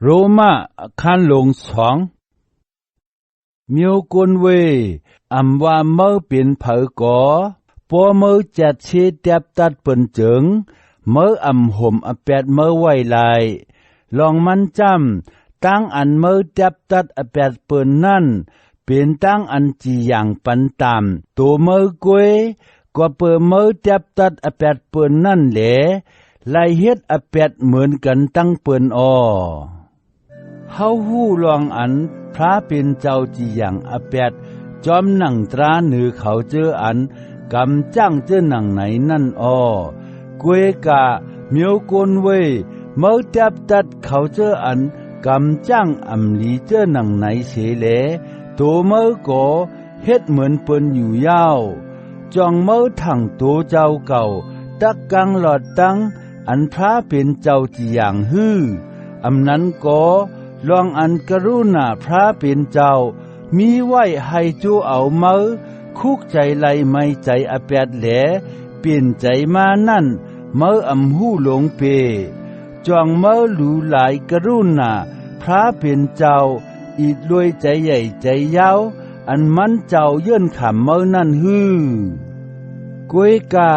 โรมาคันลง2มียวกวนเวอำว่าเมื่อเป็นเผอก่อปัวเมื่อจัดเชเตียบตัดเปิ้นเจิงเมื่ออำห่มอแปดเมื่อไว้ลายลองมันจำตั้งอันเมื่อเตียบตัดอแปดเปิ้นนั่นเป็นตั้งอันจีอย่างปันตามตัวเมื่อกวยก็เปิดเมื่อเตียบตัดอแปดเปิ้นนั่นแหละลายเฮ็ดอแปดเหมือนกันตั้งเปิ้นเฮาฮู้ลองอันพระเป็นเจ้าจีอย่างอแปดจอมหนังตราหนือเขาเจออันกำจ้างเจอหนังไหนนั่นกวยกะเมียวกวนเวยเมื่อเตียบตัดเขาเจออันกำจ้างอำลีเจอหนังไหนเสเลตัวเมื่อก็เฮ็ดเหมือนเปิ้นอยู่ยาวจองเมื่อถังตัวเจ้าเก่าตักกังหลอดตั้งอันพระเป็นเจ้าจีอย่างฮื้ออำนั้นก็ลองอันกรุณาพระเป็นเจ้ามีไว้ให้จูเอาเมื่อคุกใจไหลไม่ใจอแปดแหลเปลี่ยนใจมานั่นเมื่ออำหู้หลงเปจองเมื่อหลูหลายกรุณาพระเป็นเจ้าอีดรวยใจใหญ่ใจยาวอันมันเจ้าเยื่นขำเมื่อนั่นฮื้อกวยกา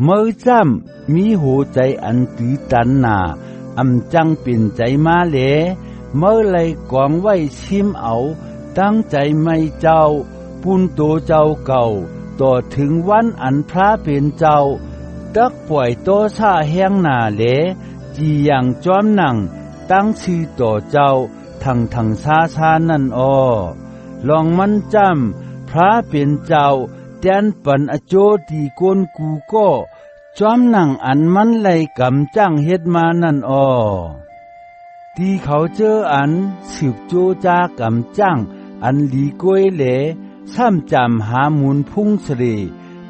เมื่อจ้ำมีโหใจอันตือตันนาอำจังเป็นใจมาแหลเมื่อไรกองไว้ชิมเอาตั้งใจไม่เจ้าปุนโตเจ้าเก่าต่อถึงวันอันพระเป็นเจ้าตักป่วยโตซาแห้งหนาแหลจีอย่างจอมหนังตั้งชื่อต่อเจ้าทั้งซานั่นลองมันจำพระเป็นเจ้าแตนปันอโจตีกวนกูก็จอมหนังอันมันไหลกำจ้างเฮ็ดมานั่นที่เขาเจออันสืบโจจากำจ้างอันลีกวยเหลซ้ำจำหามูลพุ่งเสร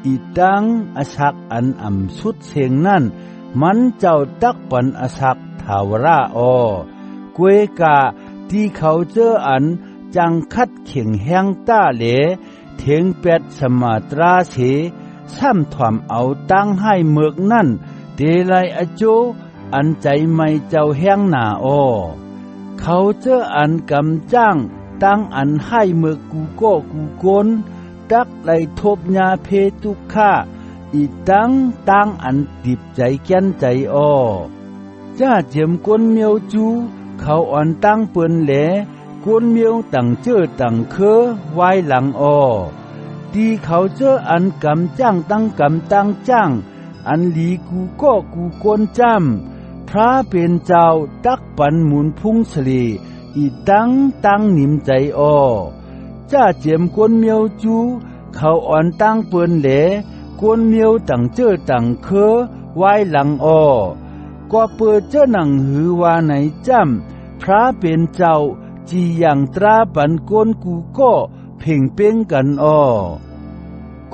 อีตังอสักอันอ่ำสุดเสียงนั่นมันเจ้าตักปันอสักถาวรากวยกาที่เขาเจออันจังคัดเข่งแห้งต้าเหลเถียงเป็ดสมาตราเสซ้ำถ่อมเอาตั้งให้เมือกนั่นเตไลอโจอันใจไม่เจ้าแห้งหนาเขาเจออันกำจ้างตั้งอันให้เมือกกูก็กูกนตักไลทบยาเพตุค่าอีตั้งอันติบใจแก่นใจจ้าเจียมกวนเมียวจูเขาอ่อนตั้งเปิ้นแหลกวนเมียวตั้งเจอตั้งเคอไว้หลังที่เขาเจออันกำจ้างตั้งกำตั้งจ้างอันหลีกูก็กูกนจำพระเป็นเจ้าตักปันหมุนพุ่งเสลีอีตั้งนิ่มใจจ้าเจียมกวนเมียวจูเขาอ่อนตั้งเปิ้นแหลกวนเมียวตั้งเจอตั้งเคอไว้หลังก็เปิดเจ้าหนังหือว่าไหนจำพระเป็นเจ้าจีอย่างตราปันกนกูก็เพ่งเป้งกัน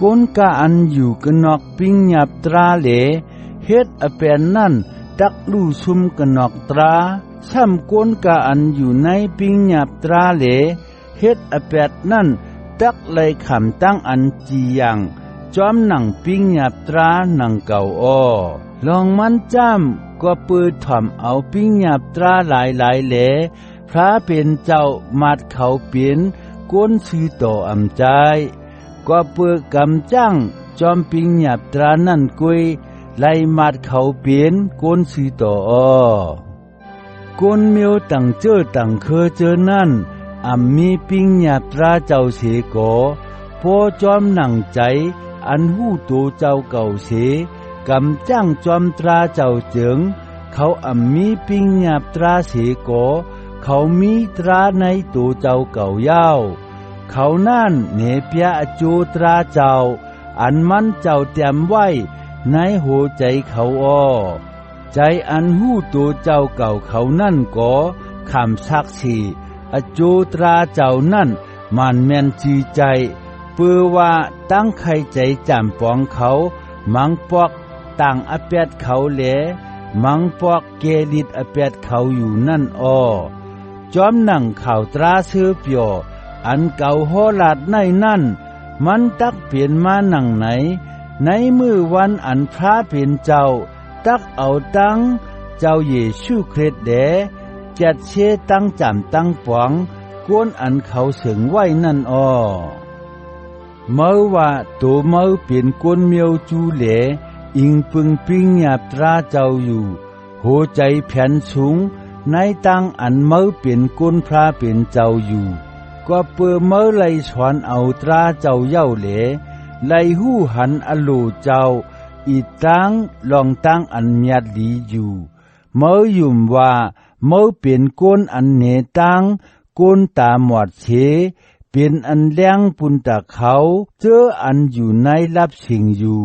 กนกะอันอยู่กันนอกปิ้งหยับตราเหลเฮ็ดอแปนนั่นตักลู่ซุมกันนอกตราซ้ำกนกะอันอยู่ในปิ้งหยับตราเหลเฮ็ดอแปดนั่นตักเลยขำตั้งอันจีอย่างจอมหนังปิ้งหยับตราหนังเก่าลองมันจ้ำก็เปิดถ่อมเอาปิ้งหยับตราหลายแหลพระเป็นเจ้ามัดเขาเปลี่ยนก้นซื้อต่ออำใจก็เปิดกำจ้างจอมปิ้งหยับตรานั่นกุยไล่มัดเขาเปลี่ยนก้นซื้อต่อก้นเมียวตั้งเจอตั้งเคอเจอนั่นมีปิ้งหยับตราเจ้าเสกพอจอมหนังใจอันหู้โตเจ้าเก่าเสกำจ้างจอมตราเจ้าเจิงเขามีปิ้งหยับตราเสกเขามีตราในตัวเจ้าเก่ายาวเขานั่นเนเปียอโจตราเจ้าอันมันเจ้าเตรียมไว้ในหัวใจเขาใจอันหู้ตัวเจ้าเก่าเขานั่นก็คำซักสีอโจตราเจ้านั่นมันแม่นจีใจเปือว่าตั้งใครใจจำปองเขามังปอกต่างอแปดเขาแหลมังปอกเกลิดอแปดเขาอยู่นั่นจอมหนังข่าวตราเสือเปียวอันเก่าโหลาดในนั่นมันตักเปลี่ยนมาหนังไหนในมือวันอันพระเป็นเจ้าตักเอาตั้งเจ้าเยซูคริสต์แด จัดเชตั้งจำตั้งปวงกวนอันเขาเสึงไว้นั่นอ้อเมื่อว่าตัวเมื่อเปลี่ยนกวนเมียวจูเหลอิงปึงปิงหยาบตราเจ้าอยู่โหใจแผ่นสูงในตั้งอันเมื่อเปลี่ยนกวนพระเปลี่ยนเจ้าอยู่ก็เปื่อเมื่อไลสอนเอาตราเจ้าเย้าเหลไลหู้หันอลูเจ้าอีตั้งลองตั้งอันเมียดลีอยู่เมื่อยุ่มว่าเมื่อเปลี่ยนกวนอันเนตั้งกวนตาหมวดเชเป็นอันเลี้ยงปุนตะเขาเจออันอยู่ในรับสิ่งอยู่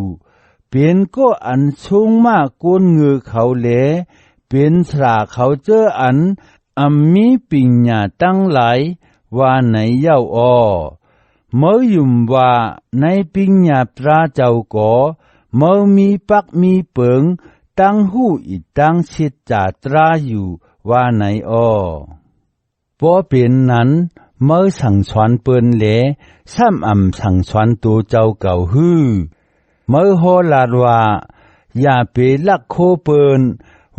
เป็นก็อันสูงมากกวนเงือเขาเหลเป็นสราเขาเจออันมีปิญญาตั้งหลายว่าไหนเย้าอ้อเมื่อยุ่มว่าในปิญญาพระเจ้าก็เมื่อมีปักมีเปิงตั้งหูอีตั้งชิดจาตราอยู่ว่าไหนอ้อพอเป็นนั้นเมื่อสั่งสอนเปิ้นเหลซ้ำสั่งสอนตัวเจ้าเก่าฮื้อเมื่อโหลาดว่าอย่าไปลักโคเปิ้น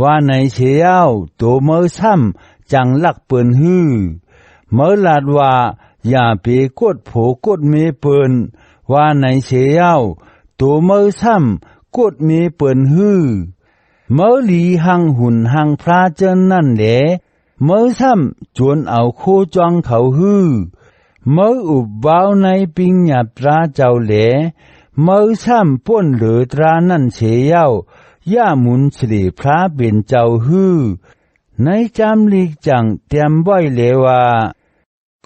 ว่าไหนเสียวตัวเมื่อซ้ำจังลักเปิ้นฮื้อเมื่อลาดว่าอย่าไปกดโผกดเมเปิ้นว่าไหนเสียวตัวเมื่อซ้ำกดเมเปิ้นฮื้อเมื่อลีหังหุ่นหังพระเจ้านั่นแหละเมื่อซ้ำจวนเอาโคจองเขาฮื้อเมื่ออุบเบาในปิญญาตราเจ้าแหลเมื่อซ้ำป้นเหลือตรานั่นเสียวย่ามุนสิริพระเป็นเจ้าฮื้อในจำลีกจังเตรียมไว้เลว่า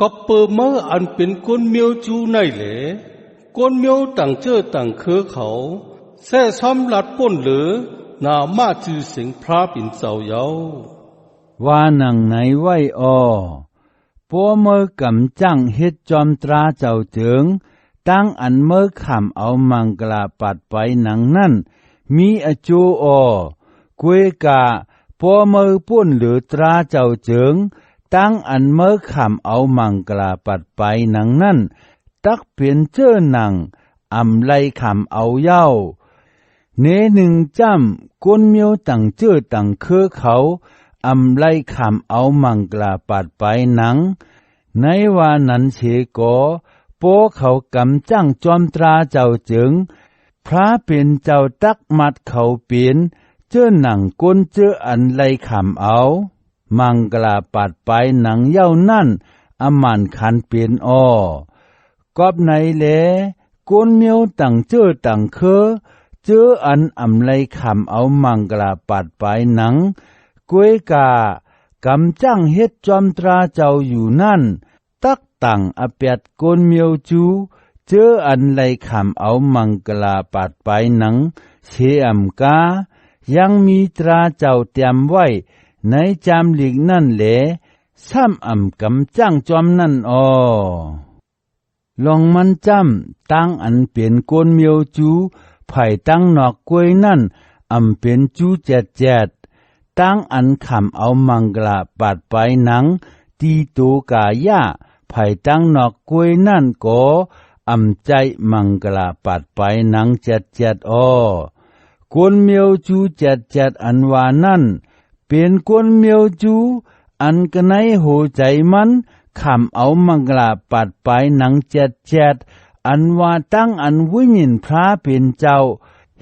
ก็เปิดเมื่ออันเป็นก้นเมียวจูในเหลก้นเมียวต่างเจอต่างคือเขาแซ่ซ้ำลัดป้นเหลือนามาจือเสียงพระเป็นเจ้าเยาว่านังไหนไว้อ้อปัวเมื่อกำจังเฮ็ดจอมตราเจ้าเจิงตั้งอันเมื่อขำเอามังกลาปัดไปหนังนั่นมีอจูอ้อกวยกะปัวเมื่อป้นเหลือตราเจ้าเจิงตั้งอันเมื่อขำเอามังกลาปัดไปหนังนั่นตักเปลี่ยนเจ้อหนังไลขำเอาเย้าเนหนึ่งจำก้นเมียวต่างเจ้อต่างคือเขาไลขำเอามังกลาปัดไปหนังในว่านั้นเชโกโปเขากำจังจอมตราเจ้าจึงพระเป็นเจ้าตักมัดเขาเปลี่ยนเจ้อหนังก้นเจ้ออันไลขำเอามังกลาปัดไปหนังเย้านั่นมันคันเปลี่ยนอ้อกอบไหนแลก้นเมียวต่างเจ้อต่างคือเจ้ออันไลขำเอามังกลาปัดไปหนังกวยกากำจังเฮ็ดจอมตราเจ้าอยู่นั่นตักตังอเปียดก้นเมียวจูเจออันไลขำเอามังกลาปัดไปหนังเชกายังมีตราเจ้าเตรียมไว้ในจามหลีกนั่นแหละซ้ำกำจังจอมนั่นอ้อลองมันจำตั้งอันเปลี่ยนก้นเมียวจูไผ่ตั้งนอกกวยนั่นเป็นจูแจดตั้งอันขำเอามังกลาปัดไปหนังตีตูกายะไผ่ตั้งนอกกวยนั่นก็ใจมังกลาปัดไปหนังแจดอ้อกวนเมียวจูแจดอันว่านั่นเป็นกวนเมียวจูอันกะไนโหใจมันขำเอามังกลาปัดไปหนังแจดอันว่าตั้งอันวิญญาณพระเป็นเจ้า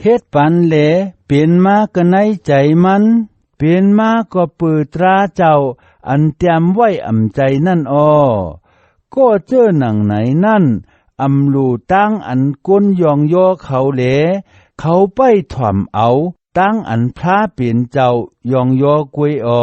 เฮ็ดปันเหลเป็นมากะไนใจมันเป็นมาก็ปือตราเจ้าอันเตรียมไว้ใจนั่นอ้อก็เจอหนังไหนนั่นลูตั้งอันก้นยองโยเขาเหลเขาไปถ่อมเอาตั้งอันพระเป็นเจ้ายองโยกวยอ้อ